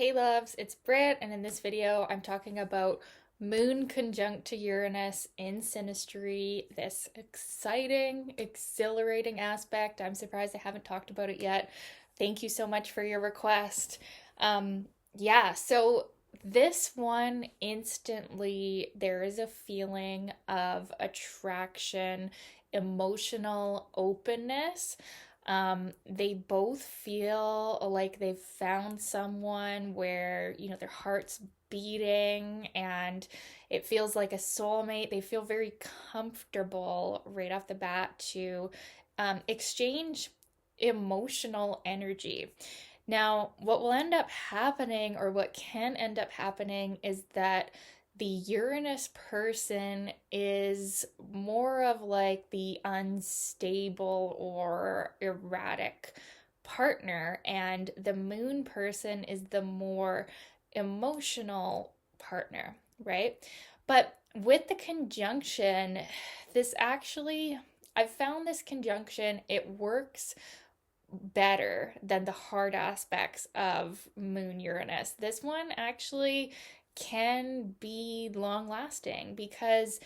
Hey loves, it's Britt, and in this video I'm talking about Moon conjunct to Uranus in Synastry, this exciting, exhilarating aspect. I'm surprised I haven't talked about it yet. Thank you so much for your request. So this one instantly there is a feeling of attraction, emotional openness. They both feel like they've found someone where, their heart's beating and it feels like a soulmate. They feel very comfortable right off the bat to exchange emotional energy. Now, what will end up happening, or what can end up happening, is that the Uranus person is more of like the unstable or erratic partner, and the moon person is the more emotional partner, right? But with the conjunction, this actually, I've found this conjunction, it works better than the hard aspects of Moon Uranus. This one actually can be long lasting because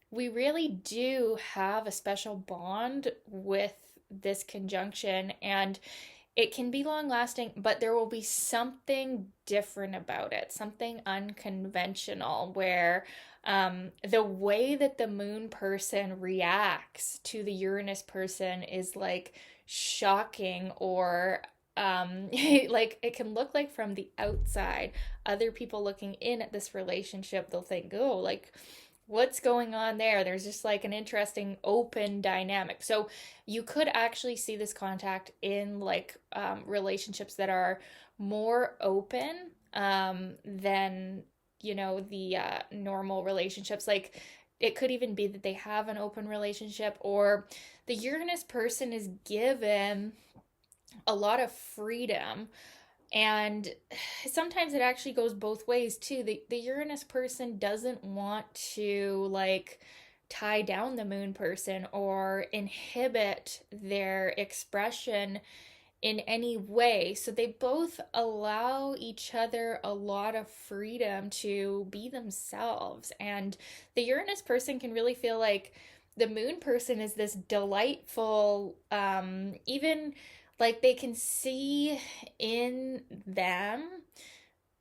we really do have a special bond with this conjunction, and it can be long lasting, but there will be something different about it, something unconventional, where the way that the moon person reacts to the Uranus person is like shocking, or like it can look like from the outside, other people looking in at this relationship, they'll think, oh, like, what's going on there? There's just like an interesting open dynamic. So you could actually see this contact in like relationships that are more open than, the normal relationships. Like it could even be that they have an open relationship, or the Uranus person is given a lot of freedom. And sometimes it actually goes both ways too. The Uranus person doesn't want to like tie down the moon person or inhibit their expression in any way. So they both allow each other a lot of freedom to be themselves. And the Uranus person can really feel like the moon person is this delightful, even like they can see in them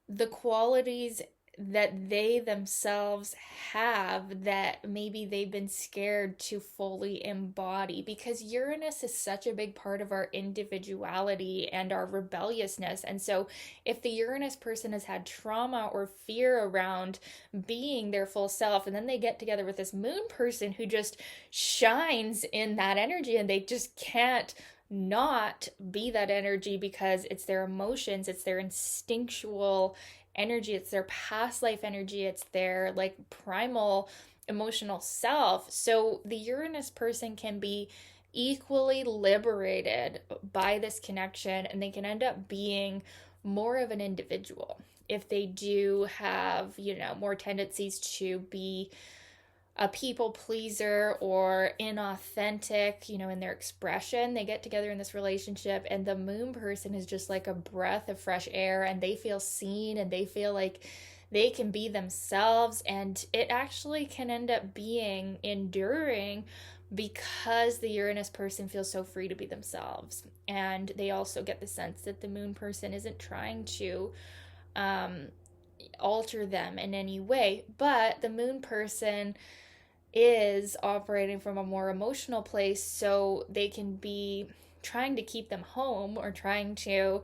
the qualities that they themselves have that maybe they've been scared to fully embody, because Uranus is such a big part of our individuality and our rebelliousness. And so if the Uranus person has had trauma or fear around being their full self, and then they get together with this moon person who just shines in that energy, and they just can't not be that energy because it's their emotions, it's their instinctual energy, it's their past life energy, it's their like primal emotional self. So the Uranus person can be equally liberated by this connection, and they can end up being more of an individual if they do have, more tendencies to be a people pleaser or inauthentic, in their expression. They get together in this relationship, and the moon person is just like a breath of fresh air, and they feel seen and they feel like they can be themselves. And it actually can end up being enduring because the Uranus person feels so free to be themselves. And they also get the sense that the moon person isn't trying to alter them in any way, but the moon person is operating from a more emotional place, so they can be trying to keep them home or trying to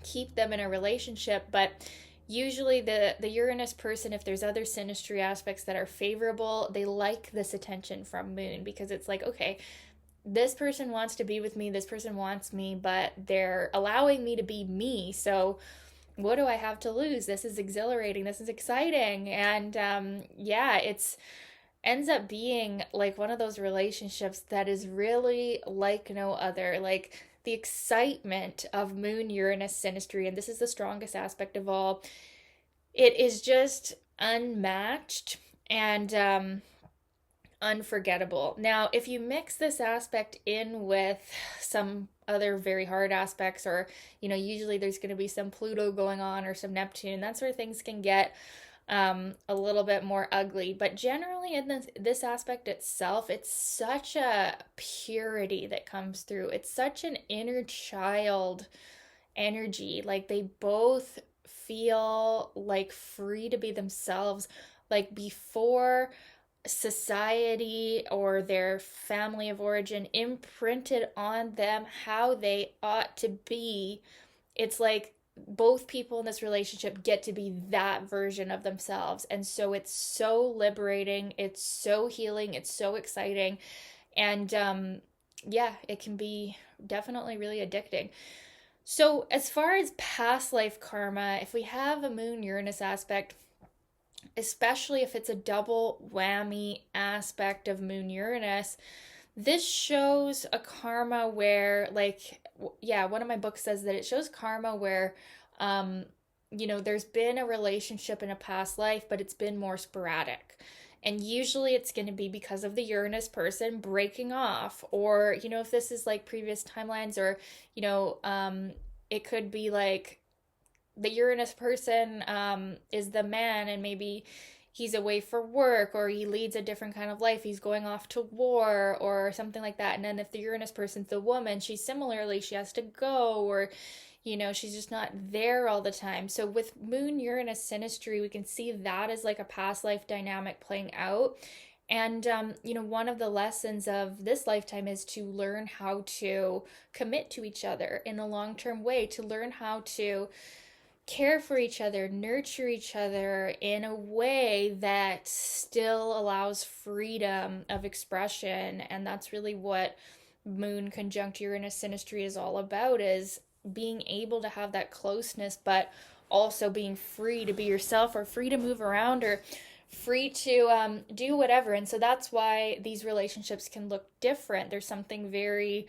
keep them in a relationship. But usually the Uranus person, if there's other synastry aspects that are favorable, they like this attention from moon, because it's like, okay, this person wants to be with me, this person wants me, but they're allowing me to be me, so what do I have to lose? This is exhilarating, this is exciting. And it's ends up being like one of those relationships that is really like no other. Like the excitement of Moon Uranus synastry, and this is the strongest aspect of all, it is just unmatched and unforgettable. Now, if you mix this aspect in with some other very hard aspects, or, usually there's going to be some Pluto going on or some Neptune. That's where things can get a little bit more ugly. But generally, in this aspect itself, it's such a purity that comes through. It's such an inner child energy. Like they both feel like free to be themselves. Like before society or their family of origin imprinted on them how they ought to be, it's like both people in this relationship get to be that version of themselves. And so it's so liberating, it's so healing, it's so exciting. And yeah, it can be definitely really addicting. So, as far as past life karma, if we have a Moon Uranus aspect, especially if it's a double whammy aspect of Moon Uranus, this shows a karma where, like, yeah, one of my books says that it shows karma where, there's been a relationship in a past life, but it's been more sporadic. And usually it's going to be because of the Uranus person breaking off, or, if this is like previous timelines, or, it could be like the Uranus person is the man, and maybe he's away for work, or he leads a different kind of life. He's going off to war or something like that. And then if the Uranus person's the woman, she has to go, or she's just not there all the time. So with Moon Uranus synastry, we can see that as like a past life dynamic playing out. And, one of the lessons of this lifetime is to learn how to commit to each other in a long term way, to learn how to care for each other, nurture each other in a way that still allows freedom of expression. And that's really what Moon conjunct Uranus synastry is all about, is being able to have that closeness, but also being free to be yourself, or free to move around, or free to do whatever. And so that's why these relationships can look different. There's something very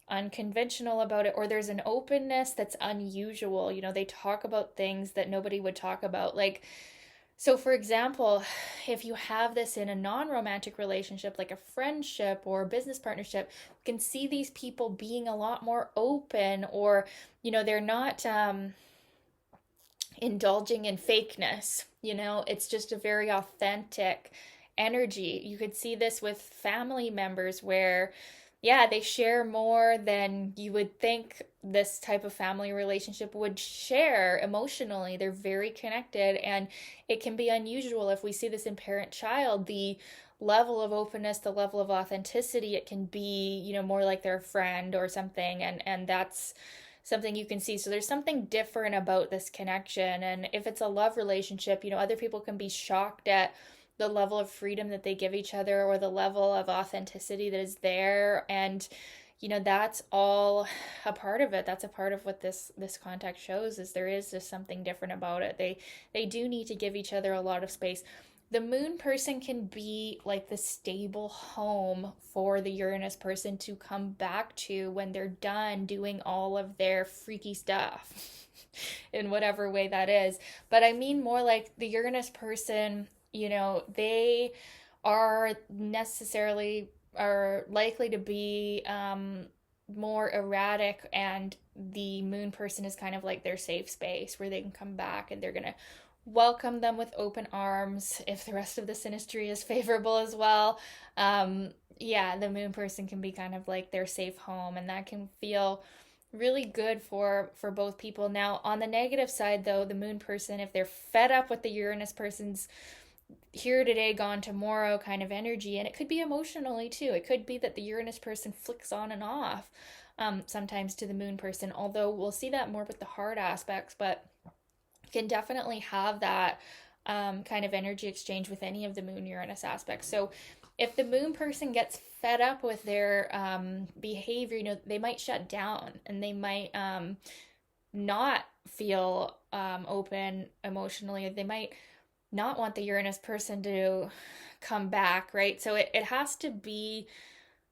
unconventional about it, or there's an openness that's unusual. They talk about things that nobody would talk about. Like, so for example, if you have this in a non-romantic relationship, like a friendship or a business partnership, you can see these people being a lot more open, or, they're not indulging in fakeness. It's just a very authentic energy. You could see this with family members where, yeah, they share more than you would think this type of family relationship would share emotionally. They're very connected, and it can be unusual if we see this in parent-child, the level of openness, the level of authenticity. It can be, more like their friend or something, and that's something you can see. So there's something different about this connection. And if it's a love relationship, other people can be shocked at the level of freedom that they give each other, or the level of authenticity that is there. And that's all a part of it. That's a part of what this contact shows, is there is just something different about it. They do need to give each other a lot of space. The Moon person can be like the stable home for the Uranus person to come back to when they're done doing all of their freaky stuff in whatever way that is. But I mean more like the Uranus person, they are likely to be more erratic, and the Moon person is kind of like their safe space where they can come back, and they're going to welcome them with open arms if the rest of the synastry is favorable as well. Yeah, the Moon person can be kind of like their safe home, and that can feel really good for both people. Now, on the negative side though, the Moon person, if they're fed up with the Uranus person's here today, gone tomorrow kind of energy, and it could be emotionally too. It could be that the Uranus person flicks on and off sometimes to the Moon person, although we'll see that more with the hard aspects, but can definitely have that kind of energy exchange with any of the Moon Uranus aspects. So if the Moon person gets fed up with their behavior, they might shut down, and they might not feel open emotionally. They might not want the Uranus person to come back, right? So it has to be,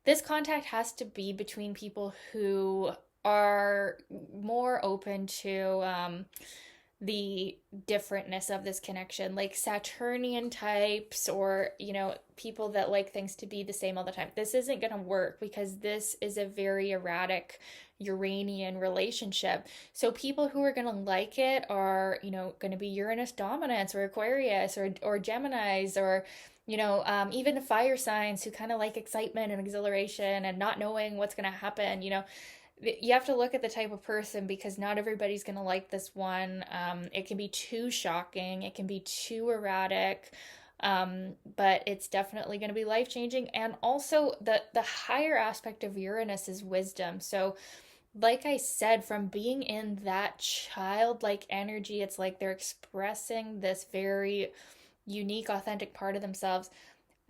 this contact has to be between people who are more open to the differentness of this connection, like Saturnian types, or, people that like things to be the same all the time. This isn't going to work because this is a very erratic Uranian relationship. So people who are going to like it are, going to be Uranus dominants or Aquarius or Geminis, or even fire signs who kind of like excitement and exhilaration and not knowing what's going to happen. You have to look at the type of person, because not everybody's going to like this one. It can be too shocking, it can be too erratic, but it's definitely going to be life changing. And also, the higher aspect of Uranus is wisdom. So, like I said, from being in that childlike energy, it's like they're expressing this very unique, authentic part of themselves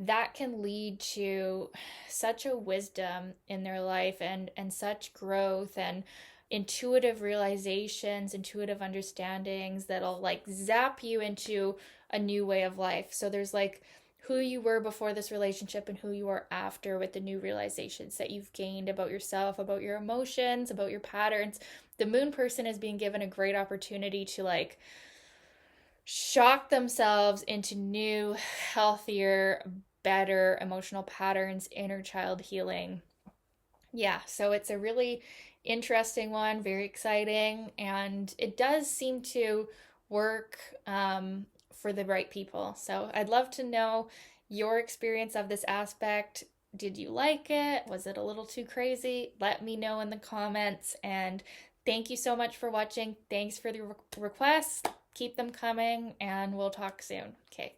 that can lead to such a wisdom in their life, and such growth and intuitive realizations, intuitive understandings that'll like zap you into a new way of life. So there's like who you were before this relationship and who you are after, with the new realizations that you've gained about yourself, about your emotions, about your patterns. The moon person is being given a great opportunity to like shock themselves into new, healthier, better emotional patterns, inner child healing. Yeah, so it's a really interesting one, very exciting, and it does seem to work for the right people. So I'd love to know your experience of this aspect. Did you like it? Was it a little too crazy? Let me know in the comments. And thank you so much for watching. Thanks for the requests. Keep them coming, and we'll talk soon. Okay.